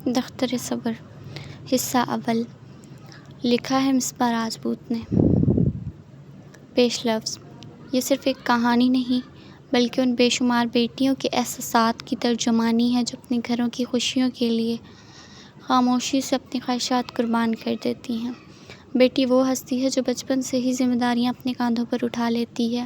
دختر صبر حصہ اول، لکھا ہے مصباح راجپوت نے۔ پیش لفظ: یہ صرف ایک کہانی نہیں بلکہ ان بے شمار بیٹیوں کے احساسات کی ترجمانی ہے جو اپنے گھروں کی خوشیوں کے لیے خاموشی سے اپنی خواہشات قربان کر دیتی ہیں۔ بیٹی وہ ہستی ہے جو بچپن سے ہی ذمہ داریاں اپنے کاندھوں پر اٹھا لیتی ہے،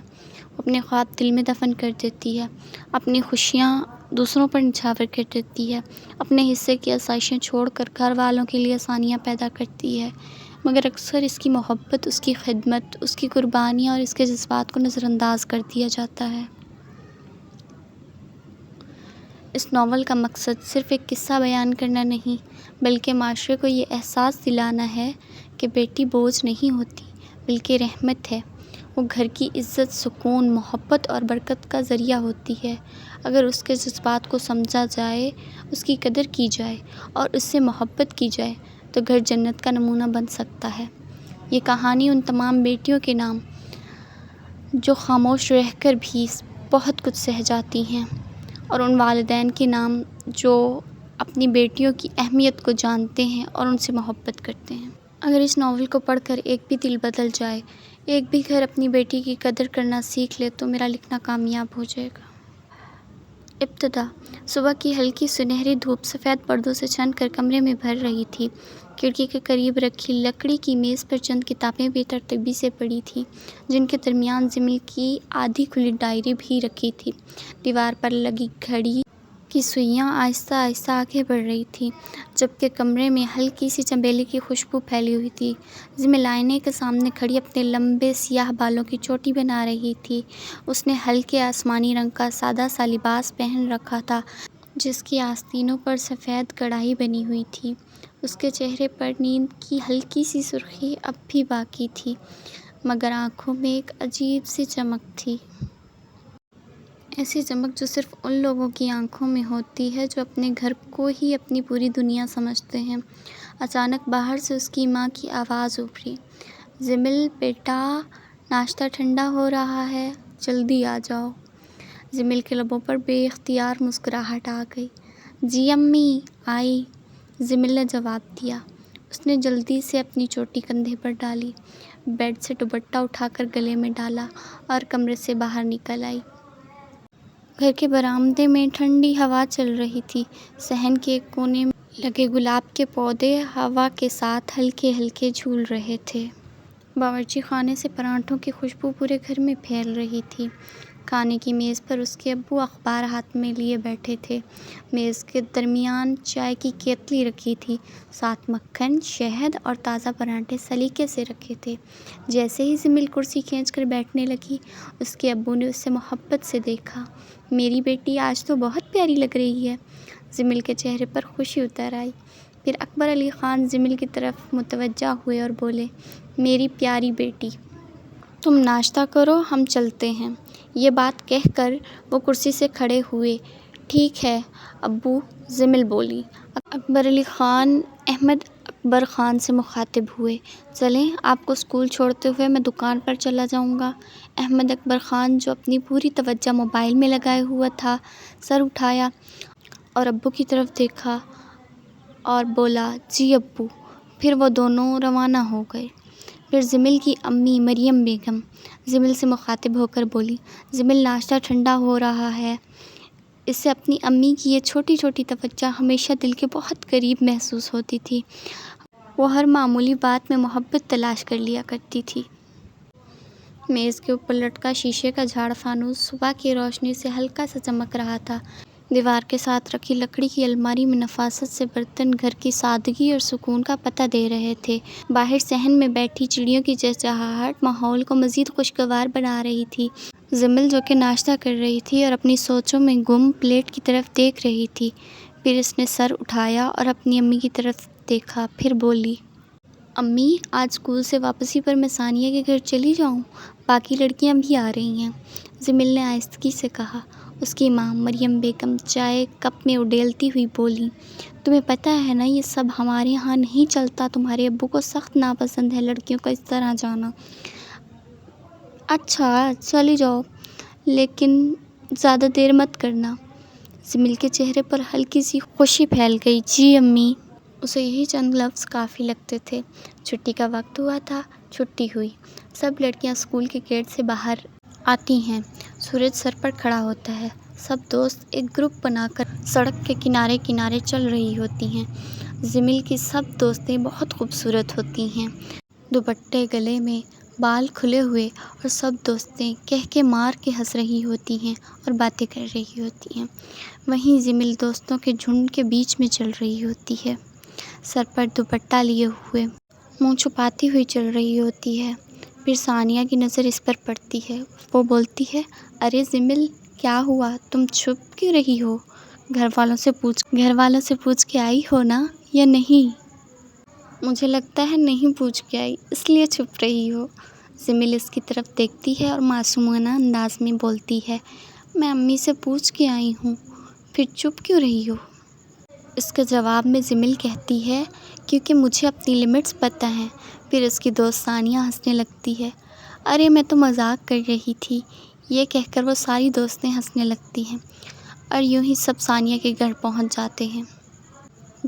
اپنے خواب دل میں دفن کر دیتی ہے، اپنی خوشیاں دوسروں پر نچھاور کر دیتی ہے، اپنے حصے کی آسائشیں چھوڑ کر گھر والوں کے لیے آسانیاں پیدا کرتی ہے، مگر اکثر اس کی محبت، اس کی خدمت، اس کی قربانیاں اور اس کے جذبات کو نظر انداز کر دیا جاتا ہے۔ اس ناول کا مقصد صرف ایک قصہ بیان کرنا نہیں بلکہ معاشرے کو یہ احساس دلانا ہے کہ بیٹی بوجھ نہیں ہوتی بلکہ رحمت ہے۔ وہ گھر کی عزت، سکون، محبت اور برکت کا ذریعہ ہوتی ہے۔ اگر اس کے جذبات کو سمجھا جائے، اس کی قدر کی جائے اور اس سے محبت کی جائے تو گھر جنت کا نمونہ بن سکتا ہے۔ یہ کہانی ان تمام بیٹیوں کے نام جو خاموش رہ کر بھی بہت کچھ سہ جاتی ہیں، اور ان والدین کے نام جو اپنی بیٹیوں کی اہمیت کو جانتے ہیں اور ان سے محبت کرتے ہیں۔ اگر اس ناول کو پڑھ کر ایک بھی دل بدل جائے، ایک بھی گھر اپنی بیٹی کی قدر کرنا سیکھ لے تو میرا لکھنا کامیاب ہو جائے گا۔ ابتدا صبح کی ہلکی سنہری دھوپ سفید پردوں سے چھن کر کمرے میں بھر رہی تھی۔ کھڑکی کے قریب رکھی لکڑی کی میز پر چند کتابیں بے ترتیبی سے پڑی تھیں، جن کے درمیان جمیل کی آدھی کھلی ڈائری بھی رکھی تھی۔ دیوار پر لگی گھڑی کی سوئیاں آہستہ آہستہ آگے بڑھ رہی تھیں، جبکہ کمرے میں ہلکی سی چنبیلی کی خوشبو پھیلی ہوئی تھی۔ جمیل آئینے کے سامنے کھڑی اپنے لمبے سیاہ بالوں کی چوٹی بنا رہی تھی۔ اس نے ہلکے آسمانی رنگ کا سادہ سا لباس پہن رکھا تھا جس کی آستینوں پر سفید کڑھائی بنی ہوئی تھی۔ اس کے چہرے پر نیند کی ہلکی سی سرخی اب بھی باقی تھی، مگر آنکھوں میں ایک عجیب سی چمک تھی۔ ایسی چمک جو صرف ان لوگوں کی آنکھوں میں ہوتی ہے جو اپنے گھر کو ہی اپنی پوری دنیا سمجھتے ہیں۔ اچانک باہر سے اس کی ماں کی آواز ابھری، "جمیل بیٹا، ناشتہ ٹھنڈا ہو رہا ہے، جلدی آ جاؤ۔" جمیل کے لبوں پر بے اختیار مسکراہٹ آ گئی۔ "جی امی، آئی۔" جمیل نے جواب دیا۔ اس نے جلدی سے اپنی چوٹی کندھے پر ڈالی، بیڈ سے دوپٹہ اٹھا کر گلے میں ڈالا اور کمرے سے باہر نکل آئی۔ گھر کے برآمدے میں ٹھنڈی ہوا چل رہی تھی۔ صحن کے ایک کونے میں لگے گلاب کے پودے ہوا کے ساتھ ہلکے ہلکے جھول رہے تھے۔ باورچی خانے سے پراٹھوں کی خوشبو پورے گھر میں پھیل رہی تھی۔ کھانے کی میز پر اس کے ابو اخبار ہاتھ میں لیے بیٹھے تھے۔ میز کے درمیان چائے کی کیتلی رکھی تھی، ساتھ مکھن، شہد اور تازہ پراٹھے سلیقے سے رکھے تھے۔ جیسے ہی جمیل کرسی کھینچ کر بیٹھنے لگی، اس کے ابو نے اسے محبت سے دیکھا۔ "میری بیٹی آج تو بہت پیاری لگ رہی ہے۔" جمیل کے چہرے پر خوشی اتر آئی۔ پھر اکبر علی خان جمیل کی طرف متوجہ ہوئے اور بولے، "میری پیاری بیٹی، تم ناشتہ کرو، ہم چلتے ہیں۔" یہ بات کہہ کر وہ کرسی سے کھڑے ہوئے۔ "ٹھیک ہے ابو،" جمیل بولی۔ اکبر علی خان احمد اکبر خان سے مخاطب ہوئے، "چلیں، آپ کو اسکول چھوڑتے ہوئے میں دکان پر چلا جاؤں گا۔" احمد اکبر خان جو اپنی پوری توجہ موبائل میں لگائے ہوا تھا، سر اٹھایا اور ابو کی طرف دیکھا اور بولا، "جی ابو۔" پھر وہ دونوں روانہ ہو گئے۔ پھر جمیل کی امی مریم بیگم جمیل سے مخاطب ہو کر بولی، "جمیل، ناشتہ ٹھنڈا ہو رہا ہے۔" اسے اپنی امی کی یہ چھوٹی چھوٹی توجہ ہمیشہ دل کے بہت قریب محسوس ہوتی تھی۔ وہ ہر معمولی بات میں محبت تلاش کر لیا کرتی تھی۔ میز کے اوپر لٹکا شیشے کا جھاڑ فانوس صبح کی روشنی سے ہلکا سا چمک رہا تھا۔ دیوار کے ساتھ رکھی لکڑی کی الماری میں نفاست سے برتن گھر کی سادگی اور سکون کا پتہ دے رہے تھے۔ باہر صحن میں بیٹھی چڑیوں کی چہچہاہٹ ماحول کو مزید خوشگوار بنا رہی تھی۔ جمیل جو کہ ناشتہ کر رہی تھی اور اپنی سوچوں میں گم پلیٹ کی طرف دیکھ رہی تھی، پھر اس نے سر اٹھایا اور اپنی امی کی طرف دیکھا، پھر بولی، "امی، آج اسکول سے واپسی پر میں ثانیہ کے گھر چلی جاؤں؟ باقی لڑکیاں بھی آ رہی ہیں۔" جمیل نے آہستگی سے کہا۔ اس کی ماں مریم بیگم چائے کپ میں اڈیلتی ہوئی بولی، "تمہیں پتہ ہے نا یہ سب ہمارے ہاں نہیں چلتا، تمہارے ابو کو سخت ناپسند ہے لڑکیوں کا اس طرح جانا۔" "اچھا، چلی جاؤ، لیکن زیادہ دیر مت کرنا۔" زمیل کے چہرے پر ہلکی سی خوشی پھیل گئی۔ جی امی۔ اسے یہی چند لفظ کافی لگتے تھے۔ چھٹی کا وقت ہوا تھا، چھٹی ہوئی، سب لڑکیاں اسکول کے گیٹ سے باہر آتی ہیں، سورج سر پر کھڑا ہوتا ہے، سب دوست ایک گروپ بنا کر سڑک کے کنارے کنارے چل رہی ہوتی ہیں۔ زمیل کی سب دوستیں بہت خوبصورت ہوتی ہیں، دوپٹے گلے میں، بال کھلے ہوئے، اور سب دوستیں کہکے مار کے ہنس رہی ہوتی ہیں اور باتیں کر رہی ہوتی ہیں۔ وہیں زمیل دوستوں کے جھنڈ کے بیچ میں چل رہی ہوتی ہے، سر پر دوپٹہ لیے ہوئے، منہ چھپاتی ہوئی چل رہی ہوتی ہے۔ پھر ثانیہ کی نظر اس پر پڑتی ہے، وہ بولتی ہے، ارے زمیل، کیا ہوا؟ تم چھپ کیوں رہی ہو؟ گھر والوں سے پوچھ کے آئی ہو نا یا نہیں؟ مجھے لگتا ہے نہیں پوچھ کے آئی، اس لیے چھپ رہی ہو۔ زمیل اس کی طرف دیکھتی ہے اور معصومانہ انداز میں بولتی ہے، میں امی سے پوچھ کے آئی ہوں، پھر چپ کیوں رہی ہو؟ اس کے جواب میں زمیل کہتی ہے، کیونکہ مجھے اپنی لمٹس پتہ ہیں۔ پھر اس کی دوست ثانیہ ہنسنے لگتی ہے، ارے میں تو مذاق کر رہی تھی۔ یہ کہہ کر وہ ساری دوستیں ہنسنے لگتی ہیں، اور یوں ہی سب ثانیہ کے گھر پہنچ جاتے ہیں۔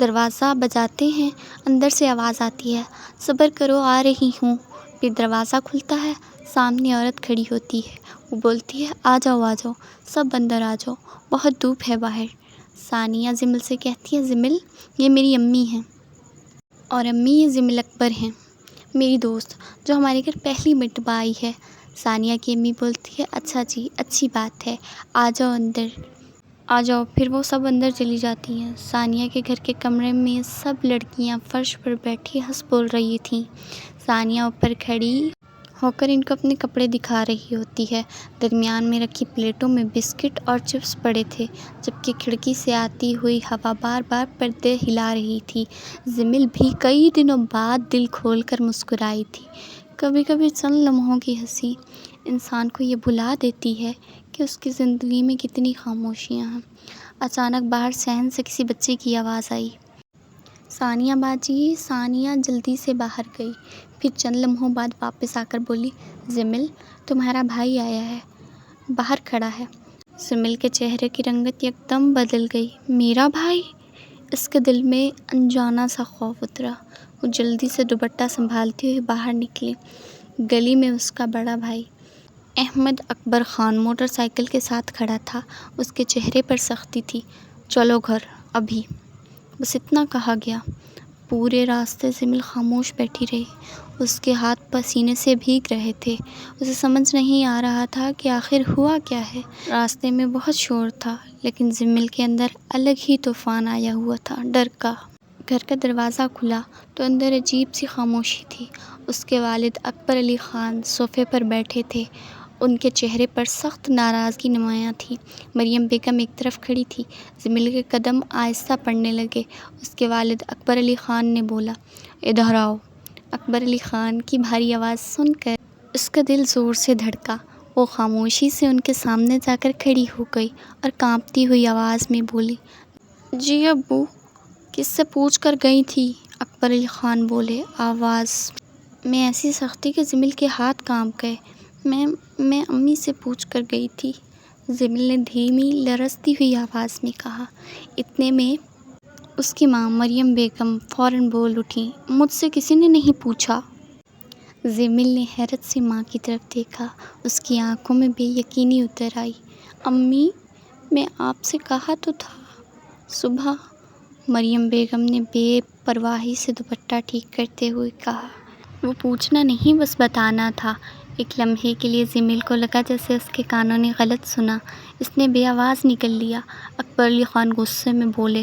دروازہ بجاتے ہیں، اندر سے آواز آتی ہے، صبر کرو آ رہی ہوں۔ پھر دروازہ کھلتا ہے، سامنے عورت کھڑی ہوتی ہے، وہ بولتی ہے، آ جاؤ سب اندر آ جاؤ، بہت دھوپ ہے باہر۔ ثانیہ زمیل سے کہتی ہے، زمیل، یہ میری امی ہیں، اور امی یہ زمیل اکبر ہیں، میری دوست، جو ہمارے گھر پہلی مرتبہ آئی ہے۔ ثانیہ کی امی بولتی ہے، اچھا جی، اچھی بات ہے، آ جاؤ اندر آ جاؤ۔ پھر وہ سب اندر چلی جاتی ہیں۔ ثانیہ کے گھر کے کمرے میں سب لڑکیاں فرش پر بیٹھی ہنس بول رہی تھیں۔ ثانیہ اوپر کھڑی ہو کر ان کو اپنے کپڑے دکھا رہی ہوتی ہے۔ درمیان میں رکھی پلیٹوں میں بسکٹ اور چپس پڑے تھے، جبکہ کھڑکی سے آتی ہوئی ہوا بار بار پردے ہلا رہی تھی۔ زمیل بھی کئی دنوں بعد دل کھول کر مسکرائی تھی۔ کبھی کبھی چند لمحوں کی ہنسی انسان کو یہ بھلا دیتی ہے کہ اس کی زندگی میں کتنی خاموشیاں ہیں۔ اچانک باہر صحن سے کسی بچے کی آواز آئی، ثانیہ باجی۔ ثانیہ جلدی سے باہر گئی، پھر چند لمحوں بعد واپس آ کر بولی، زمیل، تمہارا بھائی آیا ہے، باہر کھڑا ہے۔ زمیل کے چہرے کی رنگت یکدم بدل گئی۔ میرا بھائی؟ اس کے دل میں انجانا سا خوف اترا۔ وہ جلدی سے دوپٹہ سنبھالتی ہوئی باہر نکلی۔ گلی میں اس کا بڑا بھائی احمد اکبر خان موٹر سائیکل کے ساتھ کھڑا تھا، اس کے چہرے پر سختی تھی۔ چلو گھر ابھی، بس اتنا کہا گیا۔ پورے راستے زمیل خاموش بیٹھی رہی، اس کے ہاتھ پسینے سے بھیگ رہے تھے۔ اسے سمجھ نہیں آ رہا تھا کہ آخر ہوا کیا ہے۔ راستے میں بہت شور تھا، لیکن زمیل کے اندر الگ ہی طوفان آیا ہوا تھا، ڈر کا۔ گھر کا دروازہ کھلا تو اندر عجیب سی خاموشی تھی۔ اس کے والد اکبر علی خان صوفے پر بیٹھے تھے، ان کے چہرے پر سخت ناراضگی نمایاں تھی۔ مریم بیگم ایک طرف کھڑی تھی۔ زمیل کے قدم آہستہ پڑنے لگے۔ اس کے والد اکبر علی خان نے بولا، ادھر آؤ۔ اکبر علی خان کی بھاری آواز سن کر اس کا دل زور سے دھڑکا۔ وہ خاموشی سے ان کے سامنے جا کر کھڑی ہو گئی اور کانپتی ہوئی آواز میں بولی، جی ابو، کس سے پوچھ کر گئی تھی؟ اکبر علی خان بولے، آواز میں ایسی سختی کہ زمیل کے ہاتھ کانپ گئے۔ میں امی سے پوچھ کر گئی تھی، زمیل نے دھیمی لرزتی ہوئی آواز میں کہا۔ اتنے میں اس کی ماں مریم بیگم فوراً بول اٹھیں، مجھ سے کسی نے نہیں پوچھا۔ زمیل نے حیرت سے ماں کی طرف دیکھا، اس کی آنکھوں میں بے یقینی اتر آئی۔ امی، میں آپ سے کہا تو تھا صبح، مریم بیگم نے بے پرواہی سے دوپٹہ ٹھیک کرتے ہوئے کہا۔ وہ پوچھنا نہیں، بس بتانا تھا۔ ایک لمحے کے لیے زمیل کو لگا جیسے اس کے کانوں نے غلط سنا۔ اس نے بے آواز نکل لیا۔ اکبر علی خان غصے میں بولے،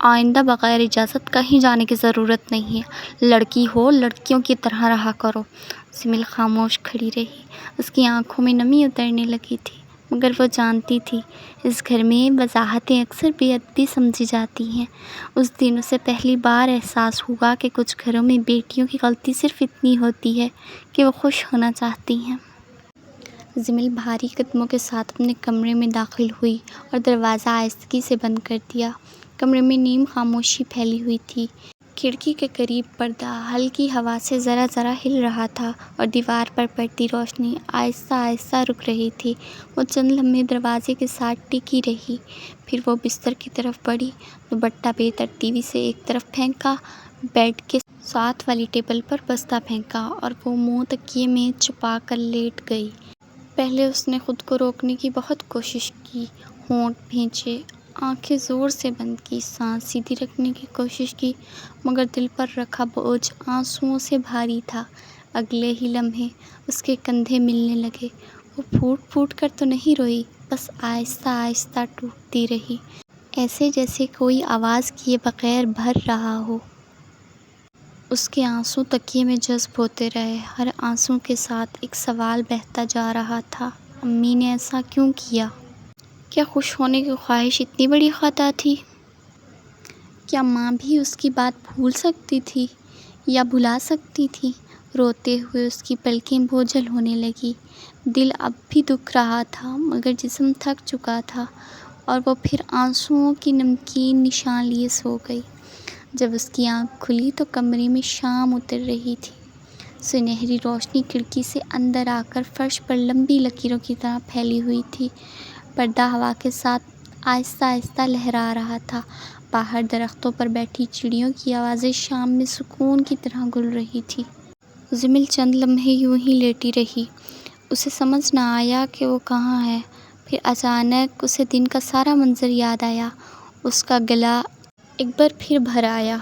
آئندہ بغیر اجازت کہیں جانے کی ضرورت نہیں ہے، لڑکی ہو لڑکیوں کی طرح رہا کرو۔ زمیل خاموش کھڑی رہی، اس کی آنکھوں میں نمی اترنے لگی تھی، مگر وہ جانتی تھی اس گھر میں وضاحتیں اکثر بے ادبی سمجھی جاتی ہیں۔ اس دن اسے پہلی بار احساس ہوا کہ کچھ گھروں میں بیٹیوں کی غلطی صرف اتنی ہوتی ہے کہ وہ خوش ہونا چاہتی ہیں۔ زمیل بھاری قدموں کے ساتھ اپنے کمرے میں داخل ہوئی اور دروازہ آہستگی سے بند کر دیا۔ کمرے میں نیم خاموشی پھیلی ہوئی تھی۔ کھڑکی کے قریب پردہ ہلکی ہوا سے ذرا ذرا ہل رہا تھا اور دیوار پر پڑتی روشنی آہستہ آہستہ رک رہی تھی۔ وہ چند لمحے دروازے کے ساتھ ٹکی رہی، پھر وہ بستر کی طرف بڑھی، دوپٹہ بے ترتیبی سے ایک طرف پھینکا، بیڈ کے ساتھ والی ٹیبل پر بستہ پھینکا اور وہ منہ تکیے میں چھپا کر لیٹ گئی۔ پہلے اس نے خود کو روکنے کی بہت کوشش کی، ہونٹ بھینچے، آنکھیں زور سے بند کی، سانس سیدھی رکھنے کی کوشش کی، مگر دل پر رکھا بوجھ آنسوؤں سے بھاری تھا۔ اگلے ہی لمحے اس کے کندھے ملنے لگے۔ وہ پھوٹ پھوٹ کر تو نہیں روئی، بس آہستہ آہستہ ٹوٹتی رہی، ایسے جیسے کوئی آواز کیے بغیر بہہ رہا ہو۔ اس کے آنسو تکیے میں جذب ہوتے رہے، ہر آنسو کے ساتھ ایک سوال بہتا جا رہا تھا، امی نے ایسا کیوں کیا؟ کیا خوش ہونے کی خواہش اتنی بڑی خطا تھی؟ کیا ماں بھی اس کی بات بھول سکتی تھی یا بھلا سکتی تھی؟ روتے ہوئے اس کی پلکیں بوجھل ہونے لگی۔ دل اب بھی دکھ رہا تھا مگر جسم تھک چکا تھا، اور وہ پھر آنسوؤں کی نمکین نشان لیے سو گئی۔ جب اس کی آنکھ کھلی تو کمرے میں شام اتر رہی تھی۔ سنہری روشنی کھڑکی سے اندر آ کر فرش پر لمبی لکیروں کی طرح پھیلی ہوئی تھی۔ پردہ ہوا کے ساتھ آہستہ آہستہ لہرا رہا تھا۔ باہر درختوں پر بیٹھی چڑیوں کی آوازیں شام میں سکون کی طرح گل رہی تھی۔ جمیل چند لمحے یوں ہی لیٹی رہی۔ اسے سمجھ نہ آیا کہ وہ کہاں ہے۔ پھر اچانک اسے دن کا سارا منظر یاد آیا۔ اس کا گلا ایک بار پھر بھر آیا۔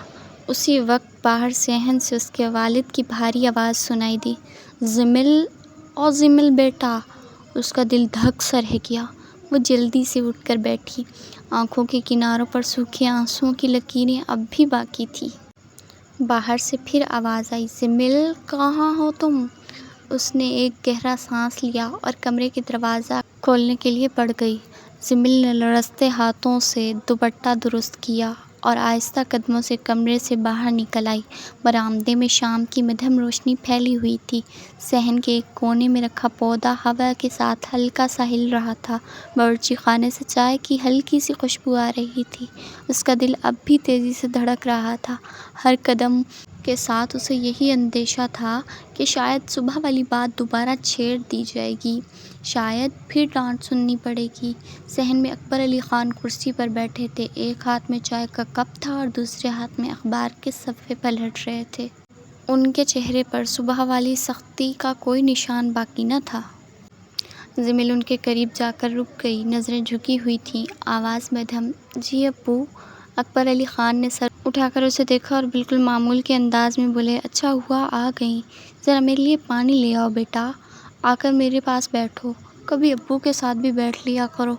اسی وقت باہر صحن سے اس کے والد کی بھاری آواز سنائی دی، جمیل، او جمیل بیٹا! اس کا دل دھک سا رہ گیا۔ وہ جلدی سے اٹھ کر بیٹھی۔ آنکھوں کے کناروں پر سوکھے آنسوؤں کی لکیریں اب بھی باقی تھیں۔ باہر سے پھر آواز آئی، جمیل کہاں ہو تم؟ اس نے ایک گہرا سانس لیا اور کمرے کے دروازہ کھولنے کے لیے بڑھ گئی۔ جمیل نے لرزتے ہاتھوں سے دوپٹہ درست کیا اور آہستہ قدموں سے کمرے سے باہر نکل آئی۔ برآمدے میں شام کی مدھم روشنی پھیلی ہوئی تھی۔ صحن کے ایک کونے میں رکھا پودا ہوا کے ساتھ ہلکا سا ہل رہا تھا۔ باورچی خانے سے چائے کی ہلکی سی خوشبو آ رہی تھی۔ اس کا دل اب بھی تیزی سے دھڑک رہا تھا۔ ہر قدم کے ساتھ اسے یہی اندیشہ تھا کہ شاید صبح والی بات دوبارہ چھیڑ دی جائے گی، شاید پھر ڈانٹ سننی پڑے گی۔ صحن میں اکبر علی خان کرسی پر بیٹھے تھے۔ ایک ہاتھ میں چائے کا کپ تھا اور دوسرے ہاتھ میں اخبار کے صفحے پلٹ رہے تھے۔ ان کے چہرے پر صبح والی سختی کا کوئی نشان باقی نہ تھا۔ جمیل ان کے قریب جا کر رک گئی، نظریں جھکی ہوئی تھیں، آواز مدھم، جی ابو۔ اکبر علی خان نے سر اٹھا کر اسے دیکھا اور بالکل معمول کے انداز میں بولے، اچھا ہوا آ گئیں، ذرا میرے لیے پانی لے آؤ بیٹا، آ کر میرے پاس بیٹھو، کبھی ابو کے ساتھ بھی بیٹھ لیا کرو۔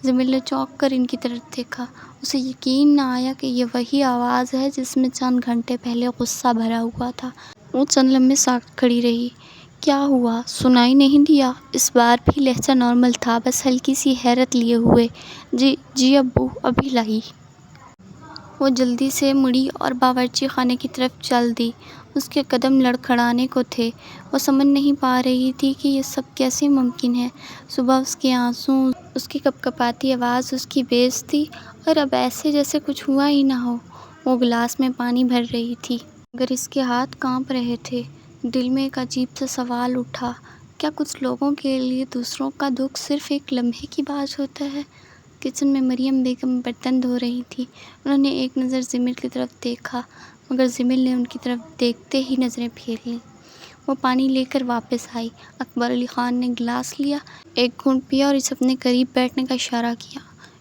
جمیل نے چونک کر ان کی طرف دیکھا۔ اسے یقین نہ آیا کہ یہ وہی آواز ہے جس میں چند گھنٹے پہلے غصہ بھرا ہوا تھا۔ وہ چند لمحے ساکت کھڑی رہی۔ کیا ہوا؟ سنائی نہیں دیا؟ اس بار بھی لہجہ نارمل تھا، بس ہلکی سی حیرت لیے ہوئے۔ جی ابو، ابھی لائی۔ وہ جلدی سے مڑی اور باورچی خانے کی طرف چل دی۔ اس کے قدم لڑکھڑانے کو تھے۔ وہ سمجھ نہیں پا رہی تھی کہ یہ سب کیسے ممکن ہے۔ صبح اس کے آنسو، اس کی کپکپاتی آواز، اس کی بے عزتی، اور اب ایسے جیسے کچھ ہوا ہی نہ ہو۔ وہ گلاس میں پانی بھر رہی تھی مگر اس کے ہاتھ کانپ رہے تھے۔ دل میں ایک عجیب سا سوال اٹھا، کیا کچھ لوگوں کے لیے دوسروں کا دکھ صرف ایک لمحے کی بات ہوتا ہے؟ کچن میں مریم بیگم برتن دھو رہی تھیں۔ انہوں نے ایک نظر جمیل کی طرف دیکھا مگر جمیل نے ان کی طرف دیکھتے ہی نظریں پھیر لیں۔ وہ پانی لے کر واپس آئی۔ اکبر علی خان نے گلاس لیا، ایک گھونٹ پیا اور اسے اپنے قریب بیٹھنے کا اشارہ کیا۔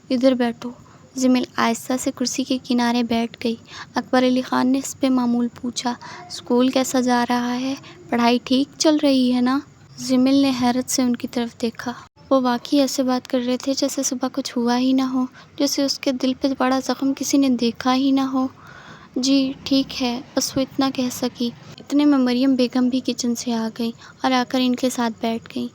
ادھر بیٹھو۔ جمیل آہستہ سے کرسی کے کنارے بیٹھ گئی۔ اکبر علی خان نے حسب معمول پوچھا، اسکول کیسا جا رہا ہے؟ پڑھائی ٹھیک چل رہی ہے نا؟ جمیل نے حیرت سے ان کی طرف دیکھا۔ وہ واقعی ایسے بات کر رہے تھے جیسے صبح کچھ ہوا ہی نہ ہو، جیسے اس کے دل پہ پڑا زخم کسی نے دیکھا ہی نہ ہو۔ جی ٹھیک ہے، بس وہ اتنا کہہ سکی۔ اتنے میں مریم بیگم بھی کچن سے آ گئیں اور آ کر ان کے ساتھ بیٹھ گئیں۔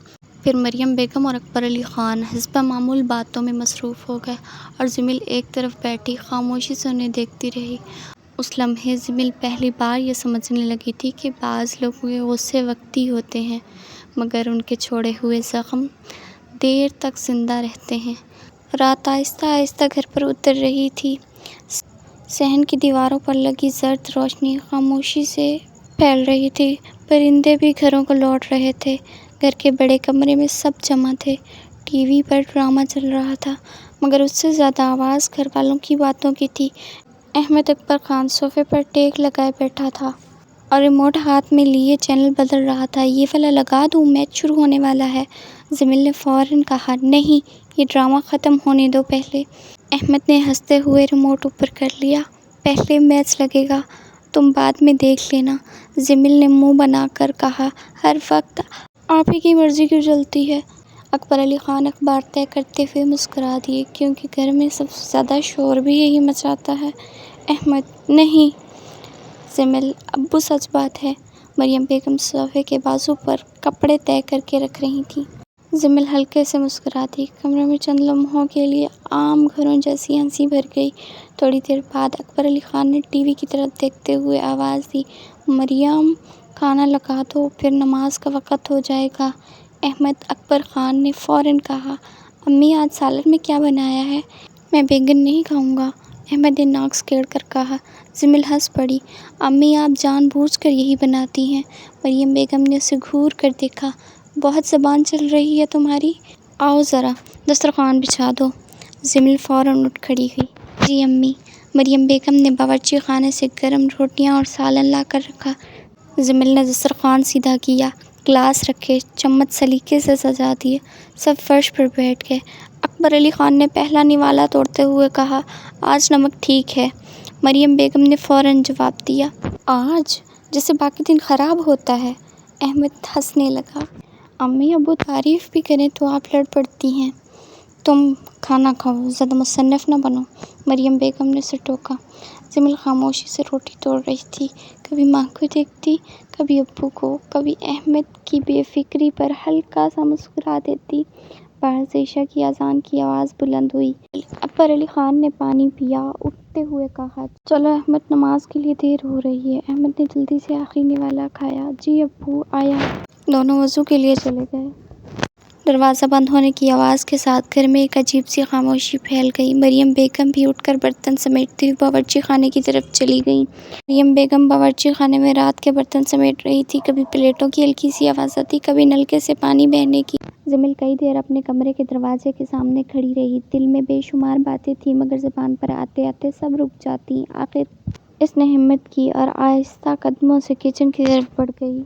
پھر مریم بیگم اور اکبر علی خان حسب معمول باتوں میں مصروف ہو گئے اور جمیل ایک طرف بیٹھی خاموشی سے انہیں دیکھتی رہی۔ اس لمحے جمیل پہلی بار یہ سمجھنے لگی تھی کہ بعض لوگوں کے غصے وقتی ہوتے ہیں مگر ان کے چھوڑے ہوئے زخم دیر تک زندہ رہتے ہیں۔ رات آہستہ آہستہ گھر پر اتر رہی تھی۔ صحن کی دیواروں پر لگی زرد روشنی خاموشی سے پھیل رہی تھی۔ پرندے بھی گھروں کو لوٹ رہے تھے۔ گھر کے بڑے کمرے میں سب جمع تھے۔ ٹی وی پر ڈرامہ چل رہا تھا، مگر اس سے زیادہ آواز گھر والوں کی باتوں کی تھی۔ احمد اکبر خان صوفے پر ٹیک لگائے بیٹھا تھا اور ریموٹ ہاتھ میں لیے چینل بدل رہا تھا۔ یہ والا لگا دوں، میچ شروع ہونے والا ہے۔ جمیل نے فوراً کہا، نہیں، یہ ڈرامہ ختم ہونے دو پہلے۔ احمد نے ہنستے ہوئے ریموٹ اوپر کر لیا۔ پہلے میچ لگے گا، تم بعد میں دیکھ لینا۔ جمیل نے منہ بنا کر کہا، ہر وقت آپ ہی کی مرضی کیوں چلتی ہے؟ اکبر علی خان اخبار طے کرتے ہوئے مسکرا دیے، کیونکہ گھر میں سب سے زیادہ شور بھی یہی مچاتا ہے۔ احمد، نہیں۔ جمیل، ابو سچ بات ہے۔ مریم بیگم صوفے کے بازو پر کپڑے طے کر کے رکھ رہی تھیں۔ جمیل ہلکے سے مسکرا دی۔ کمرے میں چند لمحوں کے لیے عام گھروں جیسی ہنسی بھر گئی۔ تھوڑی دیر بعد اکبر علی خان نے ٹی وی کی طرف دیکھتے ہوئے آواز دی، مریم، کھانا لگا دو، پھر نماز کا وقت ہو جائے گا۔ احمد اکبر خان نے فوراً کہا، امی، آج سالن میں کیا بنایا ہے؟ میں بیگن نہیں کھاؤں گا، احمد نے ناک سکیڑ کر کہا۔ جمیل ہنس پڑی، امی، آپ جان بوجھ کر یہی بناتی ہیں۔ مریم بیگم نے اسے گھور کر دیکھا، بہت زبان چل رہی ہے تمہاری۔ آؤ ذرا دسترخوان بچھا دو۔ جمیل فوراً اٹھ کھڑی ہوئی۔ جی امی۔ مریم بیگم نے باورچی خانے سے گرم روٹیاں اور سالن لا کر رکھا۔ جمیل نے دسترخوان سیدھا کیا، گلاس رکھے، چمچ سلیقے سے سجا دیے۔ سب فرش پر بیٹھ گئے۔ اکبر علی خان نے پہلا نوالا توڑتے ہوئے کہا، آج نمک ٹھیک ہے۔ مریم بیگم نے فوراً جواب دیا، آج؟ جیسے باقی دن خراب ہوتا ہے۔ احمد ہنسنے لگا، امی ابو تعریف بھی کریں تو آپ لڑ پڑتی ہیں۔ تم کھانا کھاؤ، زیادہ مصنف نہ بنو، مریم بیگم نے اسے ٹوکا۔ جمیل خاموشی سے روٹی توڑ رہی تھی، کبھی ماں کو دیکھتی، کبھی ابو کو، کبھی احمد کی بے فکری پر ہلکا سا مسکرا دیتی۔ باہر سے عشاء کی اذان کی آواز بلند ہوئی۔ اکبر علی خان نے پانی پیا، اٹھتے ہوئے کہا، چلو احمد، نماز کے لیے دیر ہو رہی ہے۔ احمد نے جلدی سے آخری نوالا کھایا۔ جی ابو، آیا۔ دونوں وضو کے لیے چلے گئے۔ دروازہ بند ہونے کی آواز کے ساتھ گھر میں ایک عجیب سی خاموشی پھیل گئی۔ مریم بیگم بھی اٹھ کر برتن سمیٹتی ہوئی باورچی خانے کی طرف چلی گئیں۔ مریم بیگم باورچی خانے میں رات کے برتن سمیٹ رہی تھیں۔ کبھی پلیٹوں کی ہلکی سی آواز آتی، کبھی نلکے سے پانی بہنے کی۔ جمیل کئی دیر اپنے کمرے کے دروازے کے سامنے کھڑی رہی۔ دل میں بے شمار باتیں تھیں، مگر زبان پر آتے آتے سب رک جاتیں۔ آخر اس نے ہمت کی اور آہستہ قدموں سے کچن کی طرف بڑھ گئی۔